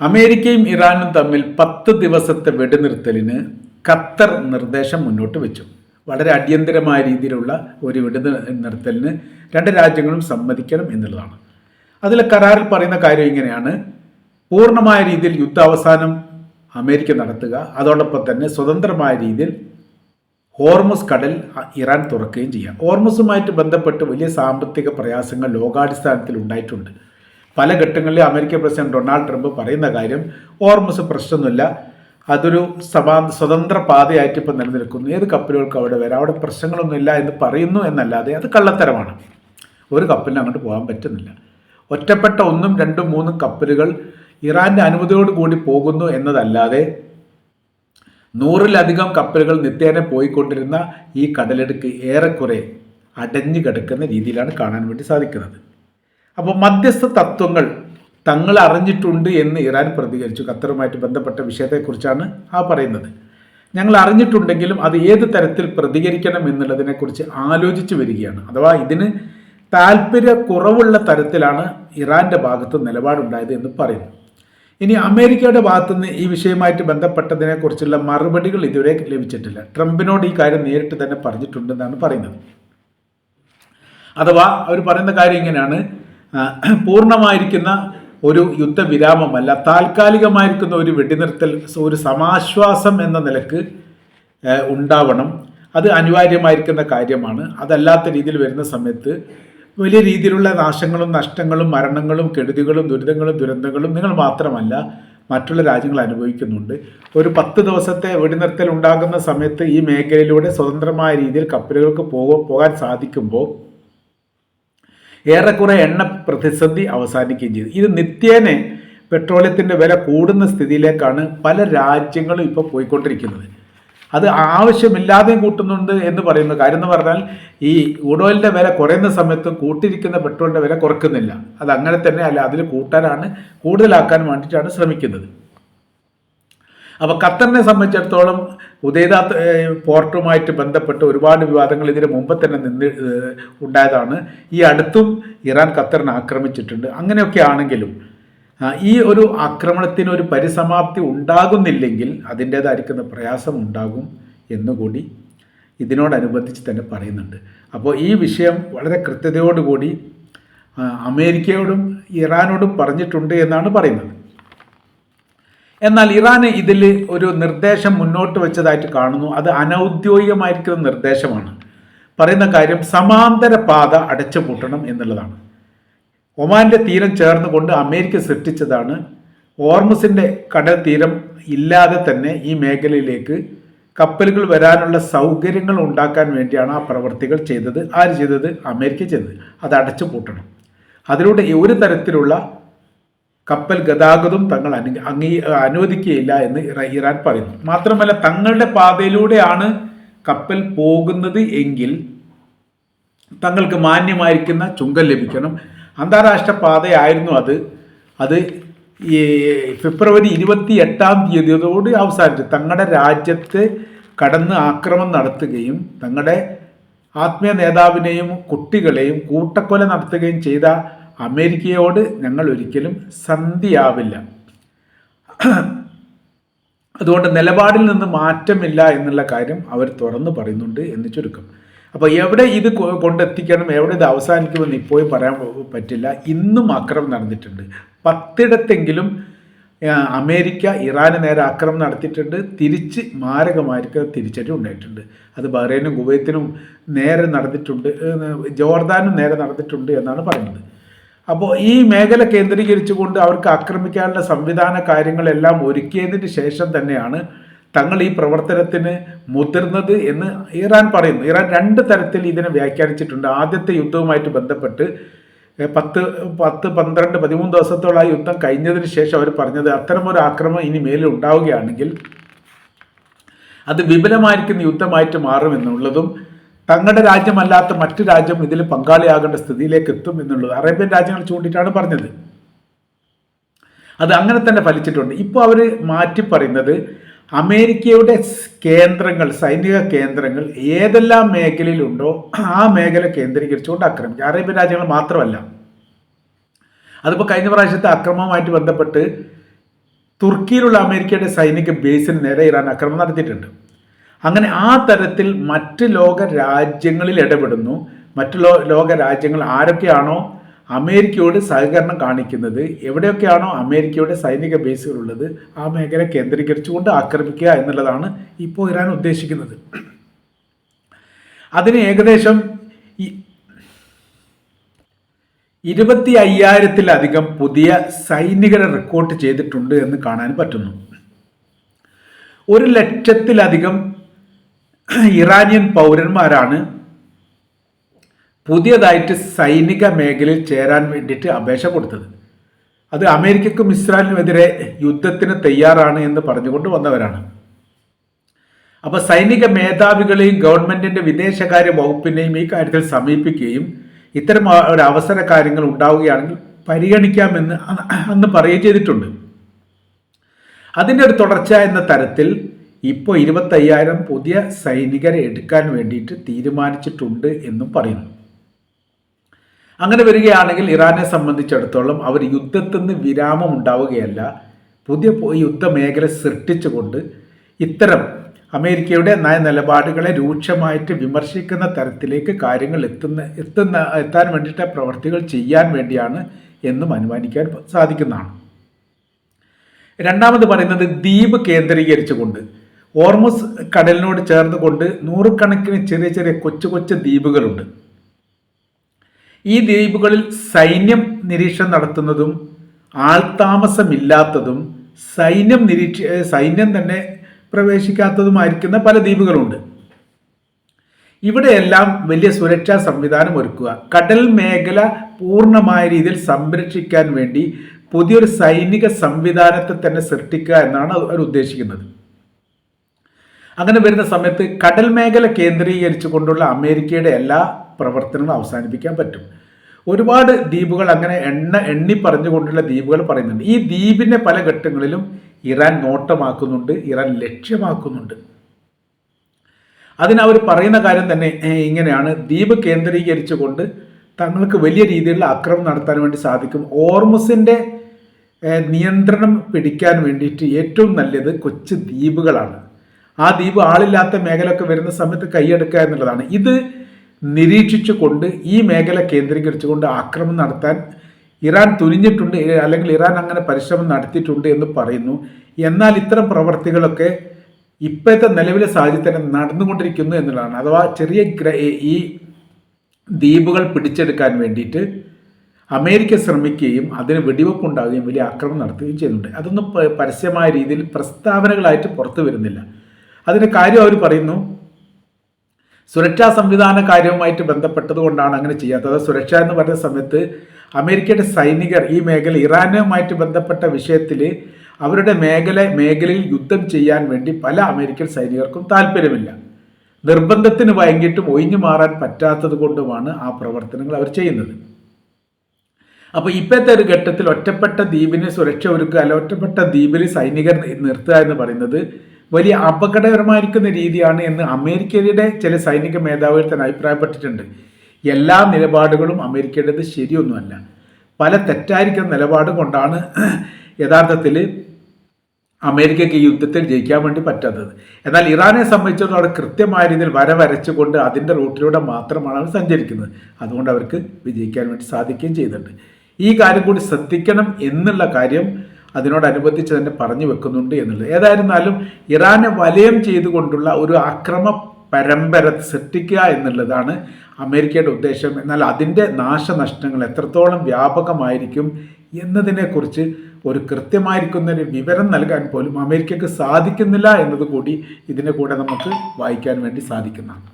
അമേരിക്കയും ഇറാനും തമ്മിൽ 10 ദിവസത്തെ വെടിനിർത്തലിന് ഖത്തർ നിർദ്ദേശം മുന്നോട്ട് വെച്ചു. വളരെ അടിയന്തരമായ രീതിയിലുള്ള ഒരു വെടിനിർത്തലിന് രണ്ട് രാജ്യങ്ങളും സമ്മതിക്കണം എന്നുള്ളതാണ്. അതിലെ കരാറിൽ പറയുന്ന കാര്യം ഇങ്ങനെയാണ്: പൂർണ്ണമായ രീതിയിൽ യുദ്ധാവസാനം അമേരിക്ക നടത്തുക, അതോടൊപ്പം തന്നെ സ്വതന്ത്രമായ രീതിയിൽ ഹോർമുസ് കടൽ ഇറാൻ തുറക്കുകയും ചെയ്യാം. ഹോർമുസുമായിട്ട് ബന്ധപ്പെട്ട് വലിയ സാമ്പത്തിക പ്രയാസങ്ങൾ ലോകാടിസ്ഥാനത്തിൽ ഉണ്ടായിട്ടുണ്ട്. പല ഘട്ടങ്ങളിൽ അമേരിക്കൻ പ്രസിഡന്റ് ഡൊണാൾഡ് ട്രംപ് പറയുന്ന കാര്യം ഹോർമുസ് പ്രശ്നമൊന്നുമില്ല, അതൊരു സ്വതന്ത്ര പാതയായിട്ട് ഇപ്പം നിലനിൽക്കുന്നു, ഏത് കപ്പലുകൾക്ക് അവിടെ വരാം, അവിടെ പ്രശ്നങ്ങളൊന്നുമില്ല എന്ന് പറയുന്നു എന്നല്ലാതെ അത് കള്ളത്തരമാണ്. ഒരു കപ്പലിന് അങ്ങോട്ട് പോകാൻ പറ്റുന്നില്ല. ഒറ്റപ്പെട്ട 1, 2, 3 കപ്പലുകൾ ഇറാൻ്റെ അനുമതിയോടുകൂടി പോകുന്നു എന്നതല്ലാതെ 100-ലധികം കപ്പലുകൾ നിത്യേന പോയിക്കൊണ്ടിരുന്ന ഈ കടലെടുക്ക് ഏറെക്കുറെ അടഞ്ഞു കിടക്കുന്ന രീതിയിലാണ് കാണാൻ വേണ്ടി സാധിക്കുന്നത്. അപ്പോൾ മധ്യസ്ഥ തത്വങ്ങൾ തങ്ങൾ അറിഞ്ഞിട്ടുണ്ട് എന്ന് ഇറാൻ പ്രതികരിച്ചു. ഖത്തറുമായിട്ട് ബന്ധപ്പെട്ട വിഷയത്തെക്കുറിച്ചാണ് പറയുന്നത്. ഞങ്ങൾ അറിഞ്ഞിട്ടുണ്ടെങ്കിലും അത് ഏത് തരത്തിൽ പ്രതികരിക്കണം എന്നുള്ളതിനെക്കുറിച്ച് ആലോചിച്ച് വരികയാണ്. അഥവാ ഇതിന് താല്പര്യക്കുറവുള്ള തരത്തിലാണ് ഇറാൻ്റെ ഭാഗത്ത് നിലപാടുണ്ടായത് എന്ന് പറയുന്നു. ഇനി അമേരിക്കയുടെ ഭാഗത്തുനിന്ന് ഈ വിഷയവുമായിട്ട് ബന്ധപ്പെട്ടതിനെക്കുറിച്ചുള്ള മറുപടികൾ ഇതുവരെ ലഭിച്ചിട്ടില്ല. ട്രംപിനോട് ഈ കാര്യം നേരിട്ട് തന്നെ പറഞ്ഞിട്ടുണ്ടെന്നാണ് പറയുന്നത്. അഥവാ അവർ പറയുന്ന കാര്യം ഇങ്ങനെയാണ്: പൂർണ്ണമായിരിക്കുന്ന ഒരു യുദ്ധവിരാമമല്ല, താൽക്കാലികമായിരിക്കുന്ന ഒരു വെടിനിർത്തൽ ഒരു സമാശ്വാസം എന്ന നിലക്ക് ഉണ്ടാവണം. അത് അനിവാര്യമായിരിക്കുന്ന കാര്യമാണ്. അതല്ലാത്ത രീതിയിൽ വരുന്ന സമയത്ത് വലിയ രീതിയിലുള്ള നാശങ്ങളും നഷ്ടങ്ങളും മരണങ്ങളും കെടുതികളും ദുരന്തങ്ങളും നിങ്ങൾ മാത്രമല്ല മറ്റുള്ള രാജ്യങ്ങൾ അനുഭവിക്കുന്നുണ്ട്. ഒരു 10 ദിവസത്തെ വെടിനിർത്തൽ ഉണ്ടാകുന്ന സമയത്ത് ഈ മേഖലയിലൂടെ സ്വതന്ത്രമായ രീതിയിൽ കപ്പലുകൾക്ക് പോകാൻ സാധിക്കുമ്പോൾ ഏറെക്കുറെ എണ്ണ പ്രതിസന്ധി അവസാനിക്കുകയും ചെയ്തു. ഇത് നിത്യേന പെട്രോളിയത്തിൻ്റെ വില കൂടുന്ന സ്ഥിതിയിലേക്കാണ് പല രാജ്യങ്ങളും ഇപ്പോൾ പോയിക്കൊണ്ടിരിക്കുന്നത്. അത് ആവശ്യമില്ലാതെയും കൂട്ടുന്നുണ്ട് എന്ന് പറയുന്നു. കാര്യം എന്ന് പറഞ്ഞാൽ ഈ ക്രൂഡ് ഓയിലിൻ്റെ വില കുറയുന്ന സമയത്ത് കൂട്ടിരിക്കുന്ന പെട്രോളിൻ്റെ വില കുറക്കുന്നില്ല. അത് അങ്ങനെ തന്നെ അല്ല, അതിൽ കൂട്ടാനാണ്, കൂടുതലാക്കാൻ വേണ്ടിയിട്ടാണ് ശ്രമിക്കുന്നത്. അപ്പോൾ ഖത്തറിനെ സംബന്ധിച്ചിടത്തോളം ഉദൈദ പോർട്ടുമായിട്ട് ബന്ധപ്പെട്ട് ഒരുപാട് വിവാദങ്ങൾ ഇതിന് മുമ്പ് തന്നെ ഉണ്ടായതാണ്. ഈ അടുത്തും ഇറാൻ ഖത്തറിനെ ആക്രമിച്ചിട്ടുണ്ട്. അങ്ങനെയൊക്കെ ആണെങ്കിലും ഈ ഒരു ആക്രമണത്തിന് ഒരു പരിസമാപ്തി ഉണ്ടാകുന്നില്ലെങ്കിൽ അതിൻ്റേതായിരിക്കുന്ന പ്രയാസം ഉണ്ടാകും എന്നുകൂടി ഇതിനോടനുബന്ധിച്ച് തന്നെ പറയുന്നുണ്ട്. അപ്പോൾ ഈ വിഷയം വളരെ കൃത്യതയോടുകൂടി അമേരിക്കയോടും ഇറാനോടും പറഞ്ഞിട്ടുണ്ട് എന്നാണ് പറയുന്നത്. എന്നാൽ ഇറാൻ ഇതിൽ ഒരു നിർദ്ദേശം മുന്നോട്ട് വെച്ചതായിട്ട് കാണുന്നു. അത് അനൗദ്യോഗികമായിരിക്കുന്ന നിർദ്ദേശമാണ്. പറയുന്ന കാര്യം സമാന്തര പാത അടച്ചുപൂട്ടണം എന്നുള്ളതാണ്. ഒമാൻ്റെ തീരം ചേർന്നുകൊണ്ട് അമേരിക്ക സൃഷ്ടിച്ചതാണ്. ഹോർമുസിൻ്റെ കടൽ തീരം ഇല്ലാതെ തന്നെ ഈ മേഖലയിലേക്ക് കപ്പലുകൾ വരാനുള്ള സൗകര്യങ്ങൾ ഉണ്ടാക്കാൻ വേണ്ടിയാണ് ആ പ്രവർത്തികൾ ചെയ്തത്. ആര് ചെയ്തത്? അമേരിക്ക ചെയ്തത്. അത് അടച്ചുപൂട്ടണം. അതിലൂടെ ഒരു തരത്തിലുള്ള കപ്പൽ ഗതാഗതം തങ്ങൾ അനുവദിക്കുകയില്ല എന്ന് ഇറാൻ പറയുന്നു. മാത്രമല്ല, തങ്ങളുടെ പാതയിലൂടെയാണ് കപ്പൽ പോകുന്നത് എങ്കിൽ തങ്ങൾക്ക് മാന്യമായിരിക്കുന്ന ചുങ്കം ലഭിക്കണം. അന്താരാഷ്ട്ര പാതയായിരുന്നു അത് ഈ ഫെബ്രുവരി 28 അവസാനിച്ചു. തങ്ങളുടെ രാജ്യത്ത് കടന്ന് ആക്രമണം നടത്തുകയും തങ്ങളുടെ ആത്മീയ നേതാവിനെയും കുട്ടികളെയും കൂട്ടക്കൊല നടത്തുകയും ചെയ്ത അമേരിക്കയോട് ഞങ്ങൾ ഒരിക്കലും സന്ധിയാവില്ല, അതുകൊണ്ട് നിലപാടിൽ നിന്ന് മാറ്റമില്ല എന്നുള്ള കാര്യം അവർ തുറന്നു പറയുന്നുണ്ട് എന്ന് ചുരുക്കം. അപ്പോൾ എവിടെ ഇത് കൊണ്ടെത്തിക്കണം, എവിടെ ഇത് അവസാനിക്കുമെന്ന് ഇപ്പോഴും പറയാൻ പറ്റില്ല. ഇന്നും ആക്രമണം നടന്നിട്ടുണ്ട്. 10 അമേരിക്ക ഇറാന് നേരെ ആക്രമണം നടത്തിയിട്ടുണ്ട്. തിരിച്ച് മാരകമായിരിക്കുന്ന തിരിച്ചടി ഉണ്ടായിട്ടുണ്ട്. അത് ബഹ്റൈനും കുവൈത്തിനും നേരെ നടന്നിട്ടുണ്ട്, ജോർദാനും നേരെ നടന്നിട്ടുണ്ട് എന്നാണ് പറയുന്നത്. അപ്പോൾ ഈ മേഖല കേന്ദ്രീകരിച്ചുകൊണ്ട് അവർക്ക് ആക്രമിക്കാനുള്ള സംവിധാന കാര്യങ്ങളെല്ലാം ഒരുക്കിയതിന് ശേഷം തന്നെയാണ് തങ്ങൾ ഈ പ്രവർത്തനത്തിന് മുതിർന്നത് എന്ന് ഇറാൻ പറയുന്നു. ഇറാൻ 2 തരത്തിൽ ഇതിനെ വ്യാഖ്യാനിച്ചിട്ടുണ്ട്. ആദ്യത്തെ യുദ്ധവുമായിട്ട് ബന്ധപ്പെട്ട് 10, 12, 13 ദിവസത്തോളം ആ യുദ്ധം കഴിഞ്ഞതിന് ശേഷം അവർ പറഞ്ഞത് അത്തരമൊരു ആക്രമണം ഇനി മേലിൽ ഉണ്ടാവുകയാണെങ്കിൽ അത് വിപുലമായിരിക്കുന്ന യുദ്ധമായിട്ട് മാറുമെന്നുള്ളതും തങ്ങളുടെ രാജ്യമല്ലാത്ത മറ്റു രാജ്യം ഇതിൽ പങ്കാളിയാകേണ്ട സ്ഥിതിയിലേക്ക് എത്തും എന്നുള്ളത് അറേബ്യൻ രാജ്യങ്ങൾ ചൂണ്ടിയിട്ടാണ് പറഞ്ഞത്. അത് അങ്ങനെ തന്നെ ഫലിച്ചിട്ടുണ്ട്. ഇപ്പോൾ അവർ മാറ്റി പറയുന്നത് അമേരിക്കയുടെ കേന്ദ്രങ്ങൾ, സൈനിക കേന്ദ്രങ്ങൾ ഏതെല്ലാം മേഖലയിലുണ്ടോ ആ മേഖല കേന്ദ്രീകരിച്ചുകൊണ്ട് ആക്രമിക്കും. അറേബ്യൻ രാജ്യങ്ങൾ മാത്രമല്ല. അതിപ്പോൾ കഴിഞ്ഞ പ്രാവശ്യത്തെ അക്രമവുമായിട്ട് ബന്ധപ്പെട്ട് തുർക്കിയിലുള്ള അമേരിക്കയുടെ സൈനിക ബേസിന് നേരെ ഇറാൻ ആക്രമണം നടത്തിയിട്ടുണ്ട്. അങ്ങനെ ആ തരത്തിൽ മറ്റ് ലോക രാജ്യങ്ങളിൽ ഇടപെടുന്നു. മറ്റു ലോക രാജ്യങ്ങൾ ആരൊക്കെയാണോ അമേരിക്കയോട് സഹകരണം കാണിക്കുന്നത്, എവിടെയൊക്കെയാണോ അമേരിക്കയുടെ സൈനിക ബേസുകളുള്ളത്, ആ മേഖല കേന്ദ്രീകരിച്ചുകൊണ്ട് ആക്രമിക്കുക എന്നുള്ളതാണ് ഇപ്പോൾ ഇറാൻ ഉദ്ദേശിക്കുന്നത്. അതിന് ഏകദേശം 25,000-ത്തിലധികം പുതിയ സൈനികരെ റിക്രൂട്ട് ചെയ്തിട്ടുണ്ട് എന്ന് കാണാൻ പറ്റുന്നു. 1,00,000-ത്തിലധികം ഇറാനിയൻ പൗരന്മാരാണ് പുതിയതായിട്ട് സൈനിക മേഖലയിൽ ചേരാൻ വേണ്ടിയിട്ട് അപേക്ഷ കൊടുത്തത്. അത് അമേരിക്കക്കും ഇസ്രായേലിനുമെതിരെ യുദ്ധത്തിന് തയ്യാറാണ് എന്ന് പറഞ്ഞുകൊണ്ട് വന്നവരാണ്. അപ്പോൾ സൈനിക മേധാവികളെയും ഗവൺമെന്റിന്റെ വിദേശകാര്യ വകുപ്പിനെയും ഈ കാര്യത്തിൽ സമീപിക്കുകയും ഇത്തരം ഒരു അവസര കാര്യങ്ങൾ ഉണ്ടാവുകയാണെങ്കിൽ പരിഗണിക്കാമെന്ന് അന്ന് പറയുകയും ചെയ്തിട്ടുണ്ട്. അതിൻ്റെ ഒരു തുടർച്ച എന്ന തരത്തിൽ ഇപ്പോൾ 25,000 പുതിയ സൈനികരെ എടുക്കാൻ വേണ്ടിയിട്ട് തീരുമാനിച്ചിട്ടുണ്ട് എന്നും പറയുന്നു. അങ്ങനെ വരികയാണെങ്കിൽ ഇറാനെ സംബന്ധിച്ചിടത്തോളം അവർ യുദ്ധത്തിൽ നിന്ന് വിരാമം ഉണ്ടാവുകയല്ല, പുതിയ യുദ്ധമേഖല സൃഷ്ടിച്ചുകൊണ്ട് ഇത്തരം അമേരിക്കയുടെ നയനിലപാടുകളെ രൂക്ഷമായിട്ട് വിമർശിക്കുന്ന തരത്തിലേക്ക് കാര്യങ്ങൾ എത്താൻ വേണ്ടിയിട്ട് പ്രവർത്തികൾ ചെയ്യാൻ വേണ്ടിയാണ് എന്നും അനുമാനിക്കാൻ സാധിക്കുന്നതാണ്. രണ്ടാമത് പറയുന്നത് ദ്വീപ് കേന്ദ്രീകരിച്ചുകൊണ്ട് ഹോർമുസ് കടലിനോട് ചേർന്നുകൊണ്ട് നൂറുകണക്കിന് ചെറിയ ചെറിയ കൊച്ചു ദ്വീപുകളുണ്ട്. ഈ ദ്വീപുകളിൽ സൈന്യം നിരീക്ഷണം നടത്തുന്നതും ആൾതാമസമില്ലാത്തതും സൈന്യം തന്നെ പ്രവേശിക്കാത്തതുമായിരിക്കുന്ന പല ദ്വീപുകളുണ്ട്. ഇവിടെയെല്ലാം വലിയ സുരക്ഷാ സംവിധാനം ഒരുക്കുക, കടൽ മേഖല പൂർണ്ണമായ രീതിയിൽ സംരക്ഷിക്കാൻ വേണ്ടി പുതിയൊരു സൈനിക സംവിധാനത്തെ തന്നെ സൃഷ്ടിക്കുക എന്നാണ് അവർ ഉദ്ദേശിക്കുന്നത്. അങ്ങനെ വരുന്ന സമയത്ത് കടൽ മേഖല കേന്ദ്രീകരിച്ചു കൊണ്ടുള്ള അമേരിക്കയുടെ എല്ലാ പ്രവർത്തനങ്ങളും അവസാനിപ്പിക്കാൻ പറ്റും. ഒരുപാട് ദ്വീപുകൾ അങ്ങനെ എണ്ണി പറഞ്ഞുകൊണ്ടുള്ള ദ്വീപുകൾ പറയുന്നുണ്ട്. ഈ ദ്വീപിനെ പല ഘട്ടങ്ങളിലും ഇറാൻ നോട്ടമാക്കുന്നുണ്ട്, ഇറാൻ ലക്ഷ്യമാക്കുന്നുണ്ട്. അതിനവർ പറയുന്ന കാര്യം തന്നെ ഇങ്ങനെയാണ്: ദ്വീപ് കേന്ദ്രീകരിച്ചുകൊണ്ട് തങ്ങൾക്ക് വലിയ രീതിയിലുള്ള ആക്രമണം നടത്താൻ വേണ്ടി സാധിക്കും. ഹോർമുസിൻ്റെ നിയന്ത്രണം പിടിക്കാൻ വേണ്ടിയിട്ട് ഏറ്റവും നല്ലത് കൊച്ചു ദ്വീപുകളാണ്. ആ ദ്വീപ് ആളില്ലാത്ത മേഖലയൊക്കെ വരുന്ന സമയത്ത് കൈയെടുക്കുക എന്നുള്ളതാണ്. ഇത് നിരീക്ഷിച്ചുകൊണ്ട് ഈ മേഖല കേന്ദ്രീകരിച്ചുകൊണ്ട് ആക്രമണം നടത്താൻ ഇറാൻ തുനിഞ്ഞിട്ടുണ്ട്, അല്ലെങ്കിൽ ഇറാൻ അങ്ങനെ പരിശ്രമം നടത്തിയിട്ടുണ്ട് എന്ന് പറയുന്നു. എന്നാൽ ഇത്തരം പ്രവർത്തികളൊക്കെ ഇപ്പോഴത്തെ നിലവിലെ സാഹചര്യത്തിൽ നടന്നുകൊണ്ടിരിക്കുന്നു എന്നുള്ളതാണ്. അഥവാ ചെറിയ ഈ ദ്വീപുകൾ പിടിച്ചെടുക്കാൻ വേണ്ടിയിട്ട് അമേരിക്ക ശ്രമിക്കുകയും അതിന് വെടിവെപ്പുണ്ടാവുകയും വലിയ ആക്രമണം നടത്തുകയും ചെയ്യുന്നുണ്ട്. അതൊന്നും പരസ്യമായ രീതിയിൽ പ്രസ്താവനകളായിട്ട് പുറത്തു വരുന്നില്ല. അതിന് കാര്യം അവർ പറയുന്നു, സുരക്ഷാ സംവിധാന കാര്യവുമായിട്ട് ബന്ധപ്പെട്ടത് കൊണ്ടാണ് അങ്ങനെ ചെയ്യാത്തത്. സുരക്ഷ എന്ന് പറയുന്ന സമയത്ത് അമേരിക്കയുടെ സൈനികർ ഈ മേഖല ഇറാനുമായിട്ട് ബന്ധപ്പെട്ട വിഷയത്തിൽ അവരുടെ മേഖലയിൽ യുദ്ധം ചെയ്യാൻ വേണ്ടി പല അമേരിക്കൻ സൈനികർക്കും താല്പര്യമില്ല. നിർബന്ധത്തിന് വഴങ്ങിയിട്ടും ഒഴിഞ്ഞു മാറാൻ പറ്റാത്തത് കൊണ്ടുമാണ് ആ പ്രവർത്തനങ്ങൾ അവർ ചെയ്യുന്നത്. അപ്പോൾ ഇപ്പോഴത്തെ ഒരു ഘട്ടത്തിൽ ഒറ്റപ്പെട്ട ദ്വീപിന് സുരക്ഷ ഒരുക്കുക, അല്ല ഒറ്റപ്പെട്ട ദ്വീപിൽ സൈനികർ നിർത്തുക എന്ന് പറയുന്നത് വലിയ അപകടകരമായിരിക്കുന്ന രീതിയാണ് എന്ന് അമേരിക്കയുടെ ചില സൈനിക മേധാവികൾ തന്നെ അഭിപ്രായപ്പെട്ടിട്ടുണ്ട്. എല്ലാ നിലപാടുകളും അമേരിക്കയുടേത് ശരിയൊന്നുമല്ല. പല തെറ്റായിരിക്കുന്ന നിലപാട് കൊണ്ടാണ് യഥാർത്ഥത്തിൽ അമേരിക്കയ്ക്ക് ഈ യുദ്ധത്തിൽ ജയിക്കാൻ വേണ്ടി പറ്റാത്തത്. എന്നാൽ ഇറാനെ സംബന്ധിച്ചിടത്തോളം കൃത്യമായ രീതിയിൽ വരച്ചുകൊണ്ട് അതിൻ്റെ റൂട്ടിലൂടെ മാത്രമാണ് അവർ സഞ്ചരിക്കുന്നത്. അതുകൊണ്ട് അവർക്ക് വിജയിക്കാൻ വേണ്ടി സാധിക്കുകയും ചെയ്യുന്നുണ്ട്. ഈ കാര്യം കൂടി ശ്രദ്ധിക്കണം എന്നുള്ള കാര്യം അതിനോടനുബന്ധിച്ച് തന്നെ പറഞ്ഞു വെക്കുന്നുണ്ട് എന്നുള്ളത്. ഏതായിരുന്നാലും ഇറാനെ വലയം ചെയ്തുകൊണ്ടുള്ള ഒരു ആക്രമ പരമ്പര സൃഷ്ടിക്കുക എന്നുള്ളതാണ് അമേരിക്കയുടെ ഉദ്ദേശം. എന്നാൽ അതിൻ്റെ നാശനഷ്ടങ്ങൾ എത്രത്തോളം വ്യാപകമായിരിക്കും എന്നതിനെക്കുറിച്ച് ഒരു കൃത്യമായിരിക്കുന്നൊരു വിവരം നൽകാൻ പോലും അമേരിക്കയ്ക്ക് സാധിക്കുന്നില്ല എന്നതുകൂടി ഇതിനെ കൂടെ നമുക്ക് വായിക്കാൻ വേണ്ടി സാധിക്കുന്നതാണ്.